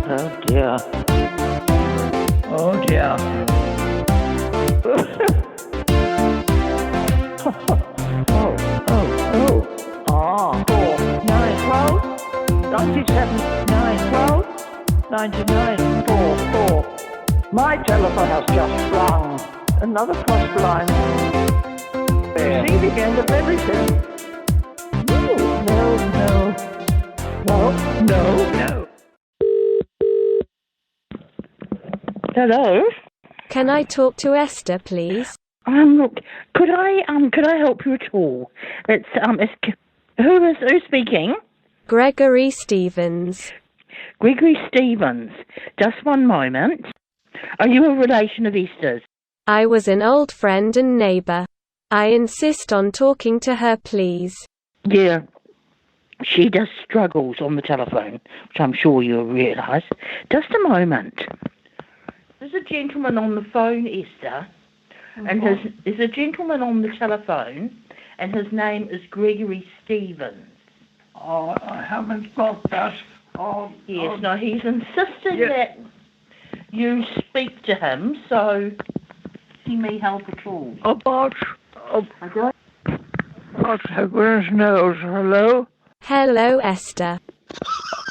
Oh dear. Oh dear. Ah. 4, 9, 12, 97, 9, 12, 99, 4, 4. My telephone has just rung. Another cross line. See the end of everything. No. Hello? Can I talk to Esther, please? Look, could I help you at all? Who's speaking? Gregory Stevens. Gregory Stevens. Just one moment. Are you a relation of Esther's? I was an old friend and neighbour. I insist on talking to her, please. Yeah. She just struggles on the telephone, which I'm sure you'll realise. Just a moment. There's a gentleman on the phone, Esther, and there's a gentleman on the telephone, and his name is Gregory Stevens. Oh, I haven't got that. Yes, no, he's insisted that you speak to him, so he may help at all. About goodness knows. Hello? Hello, Esther.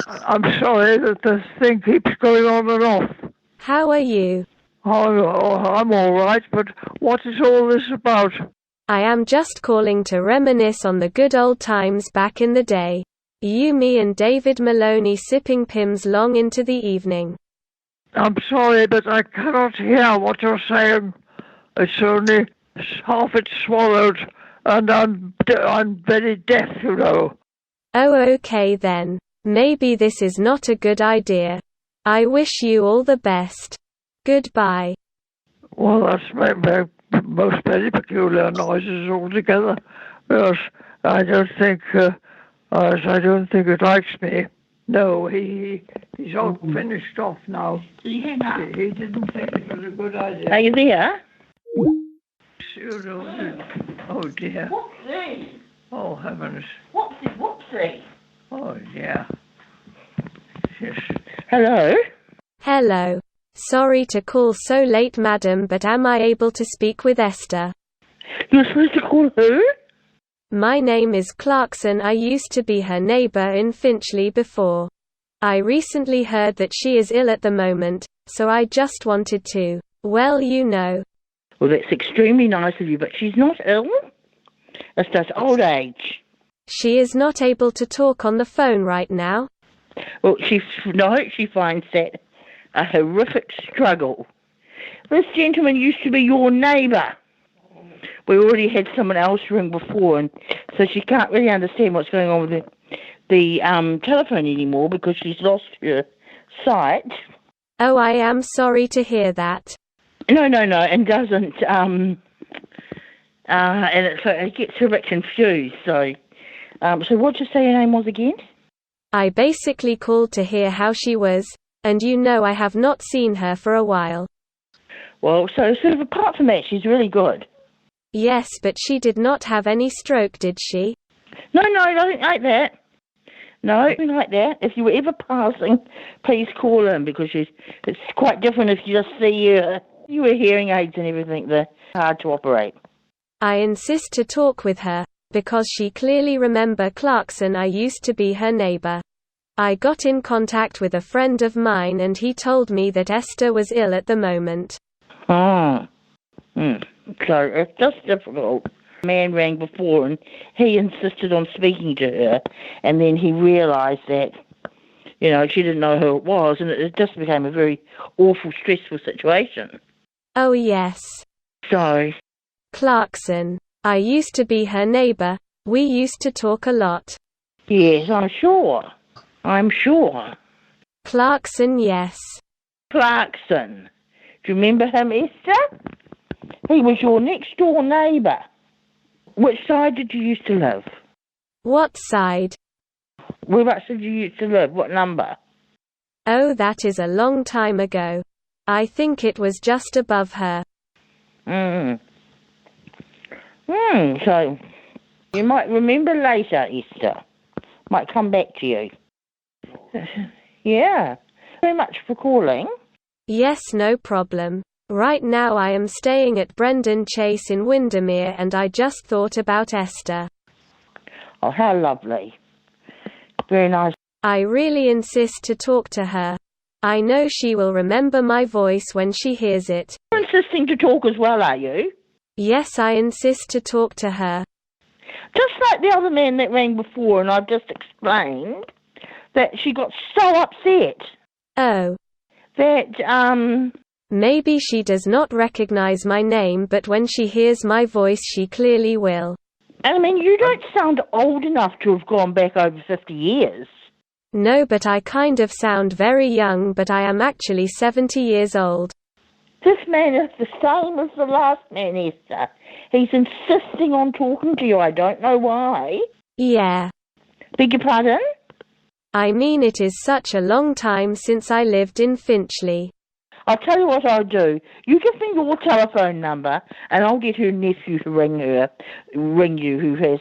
I'm sorry that this thing keeps going on and off. How are you? I'm all right, but what is all this about? I am just calling to reminisce on the good old times back in the day. You, me and David Maloney sipping Pimm's long into the evening. I'm sorry, but I cannot hear what you're saying. It's only half it's swallowed, and I'm very deaf, you know. Oh, okay then. Maybe this is not a good idea. I wish you all the best. Goodbye. Well, that's most very peculiar noises altogether. Yes, I don't think it likes me. No, he's all finished off now. He didn't think it was a good idea. Are you there? Oh dear. Whoopsie! Oh heavens. Whoopsie! Oh dear. Yes. Hello? Hello. Sorry to call so late, madam, but am I able to speak with Esther? You're supposed to call who? My name is Clarkson. I used to be her neighbour in Finchley before. I recently heard that she is ill at the moment, so I just wanted to, well, you know. Well, that's extremely nice of you, but she's not ill. It's just old age. She is not able to talk on the phone right now? Well, she finds that a horrific struggle. This gentleman used to be your neighbour. We already had someone else ring before, and so she can't really understand what's going on with the telephone anymore because she's lost her sight. Oh, I am sorry to hear that. No, and doesn't, and it gets her a bit confused, so what'd you say your name was again? I basically called to hear how she was, and you know I have not seen her for a while. Well, so sort of apart from that, she's really good. Yes, but she did not have any stroke, did she? No, nothing like that. No, nothing like that. If you were ever passing, please call in, because it's quite different if you just see her. You wear hearing aids and everything, they're hard to operate. I insist to talk with her, because she clearly remember Clarkson. I used to be her neighbor. I got in contact with a friend of mine and he told me that Esther was ill at the moment. So it's just difficult. A man rang before and he insisted on speaking to her, and then he realised that, she didn't know who it was, and it just became a very awful, stressful situation. Oh yes. So Clarkson. I used to be her neighbour. We used to talk a lot. Yes, I'm sure. Clarkson, yes. Clarkson. Do you remember him, Esther? He was your next door neighbour. Which side did you used to live? What side? Whereabouts did you used to live? What number? Oh, that is a long time ago. I think it was just above her. So you might remember later, Esther. Might come back to you. Yeah. Very much for calling. Yes, no problem. Right now I am staying at Brendan Chase in Windermere and I just thought about Esther. Oh, how lovely. Very nice. I really insist to talk to her. I know she will remember my voice when she hears it. You're insisting to talk as well, are you? Yes, I insist to talk to her. Just like the other man that rang before, and I've just explained that she got so upset. Oh. That, Maybe she does not recognize my name, but when she hears my voice she clearly will. I mean, you don't sound old enough to have gone back over 50 years. No, but I kind of sound very young, but I am actually 70 years old. This man is the same as the last man, Esther. He's insisting on talking to you. I don't know why. Yeah. Beg your pardon? I mean, it is such a long time since I lived in Finchley. I'll tell you what I'll do. You give me your telephone number, and I'll get her nephew to ring you, who's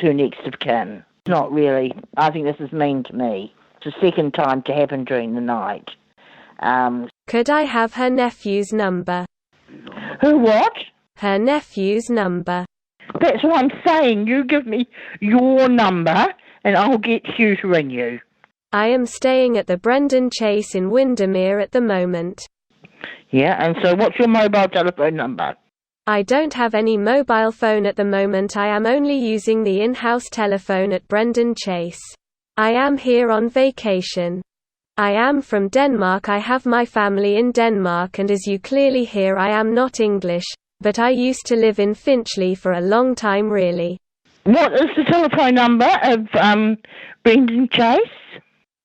her next of kin. Not really. I think this is mean to me. It's the second time to happen during the night. Could I have her nephew's number? Her what? Her nephew's number. That's what I'm saying. You give me your number, and I'll get Hugh to ring you. I am staying at the Brendan Chase in Windermere at the moment. Yeah, and so what's your mobile telephone number? I don't have any mobile phone at the moment. I am only using the in-house telephone at Brendan Chase. I am here on vacation. I am from Denmark. I have my family in Denmark, and as you clearly hear, I am not English, but I used to live in Finchley for a long time, really. What is the telephone number of Brendan Chase?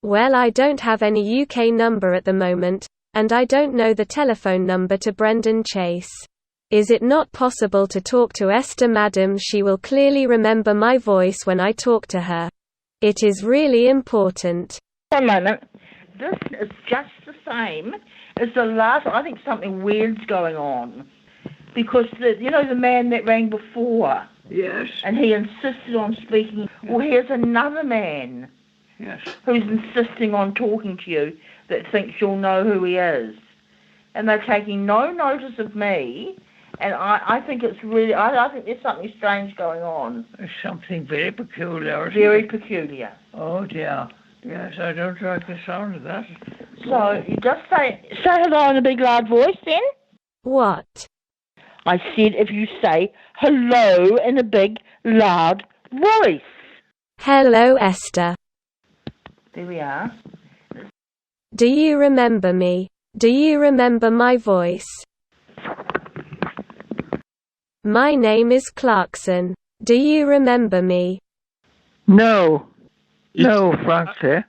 Well, I don't have any UK number at the moment, and I don't know the telephone number to Brendan Chase. Is it not possible to talk to Esther, madam? She will clearly remember my voice when I talk to her. It is really important. One moment. This is just the same as the last. I think something weird's going on. Because, the man that rang before. Yes. And he insisted on speaking. Well, here's another man. Yes. Who's insisting on talking to you that thinks you'll know who he is. And they're taking no notice of me. And I think it's really, I think there's something strange going on. There's something very peculiar. Very peculiar. Oh dear. Yes, I don't like the sound of that. So you just say hello in a big loud voice then? What? I said if you say hello in a big loud voice. Hello, Esther. There we are. Do you remember me? Do you remember my voice? My name is Clarkson. Do you remember me? No. No, frankly.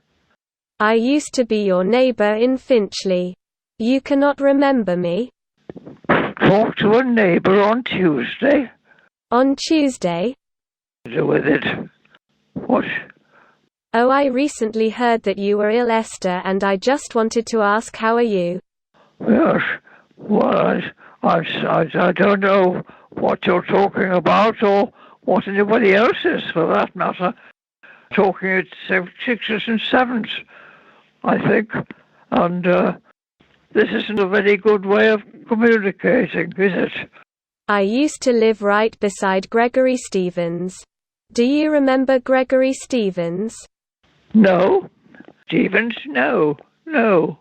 I used to be your neighbour in Finchley. You cannot remember me? Talk to a neighbour on Tuesday. On Tuesday? To do with it. What? Oh, I recently heard that you were ill, Esther, and I just wanted to ask, how are you? Yes. Well, I don't know what you're talking about or what anybody else is, for that matter. Talking at sixes and sevens, I think. And this isn't a very good way of communicating, is it? I used to live right beside Gregory Stevens. Do you remember Gregory Stevens? No. Stevens? No. No.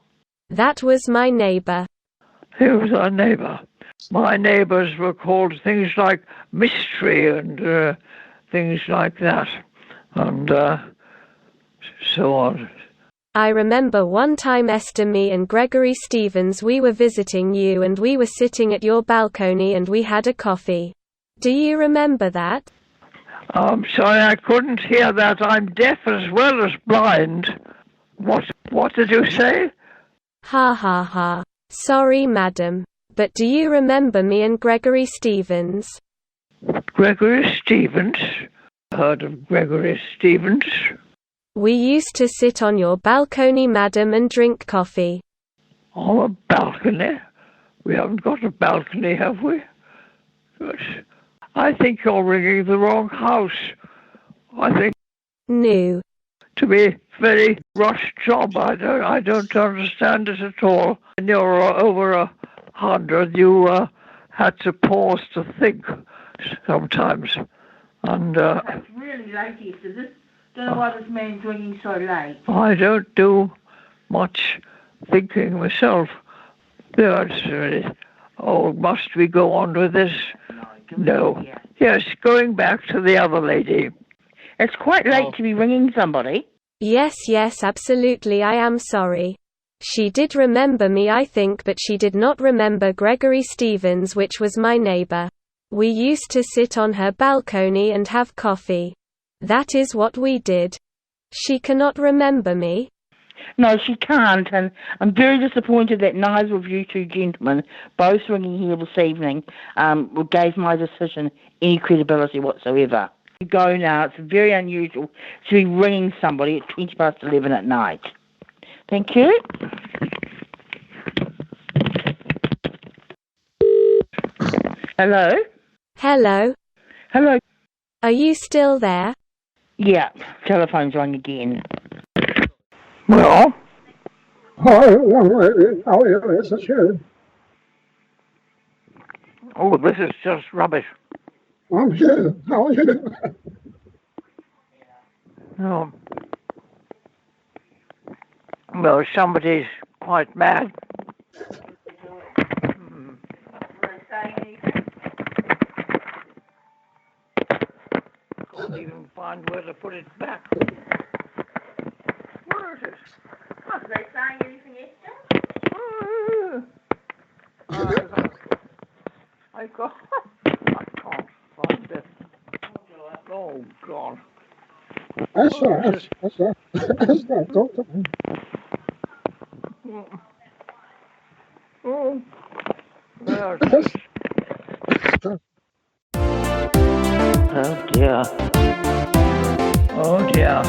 That was my neighbour. He was our neighbour. My neighbours were called things like Mystery and things like that. And so on. I remember one time, Esther, me and Gregory Stevens, we were visiting you and we were sitting at your balcony and we had a coffee. Do you remember that? I'm sorry, I couldn't hear that. I'm deaf as well as blind. What did you say? Ha ha ha. Sorry, madam. But do you remember me and Gregory Stevens? Gregory Stevens? Heard of Gregory Stevens? We used to sit on your balcony, madam, and drink coffee. On a balcony? We haven't got a balcony, have we? But I think you're ringing the wrong house. I think... No. to be very rushed job. I don't understand it at all. When you're over 100, you had to pause to think sometimes. And it's really late, Esther. Don't know why this man's ringing so late. I don't do much thinking myself. Yeah, it's really, must we go on with this? No. Yes, going back to the other lady. It's quite late to be ringing somebody. Yes, absolutely, I am sorry. She did remember me, I think, but she did not remember Gregory Stevens, which was my neighbor. We used to sit on her balcony and have coffee. That is what we did. She cannot remember me. No, she can't, and I'm very disappointed that neither of you two gentlemen, both ringing here this evening, gave my decision any credibility whatsoever. You go now. It's very unusual to be ringing somebody at 11:20 at night. Thank you. Hello? Hello? Hello? Are you still there? Yeah, telephone's rung again. Well? Hi, young lady. How are you? It's a you. Oh, this is just rubbish. I'm here. How are you? No. Well, somebody's quite mad. Couldn't even find where to put it back. Where is it? Are they saying anything, Esther? I can't find it. Oh, God. That's right. That's right. That's right. Talk to me. Oh, there's it. Oh, dear. Oh, dear.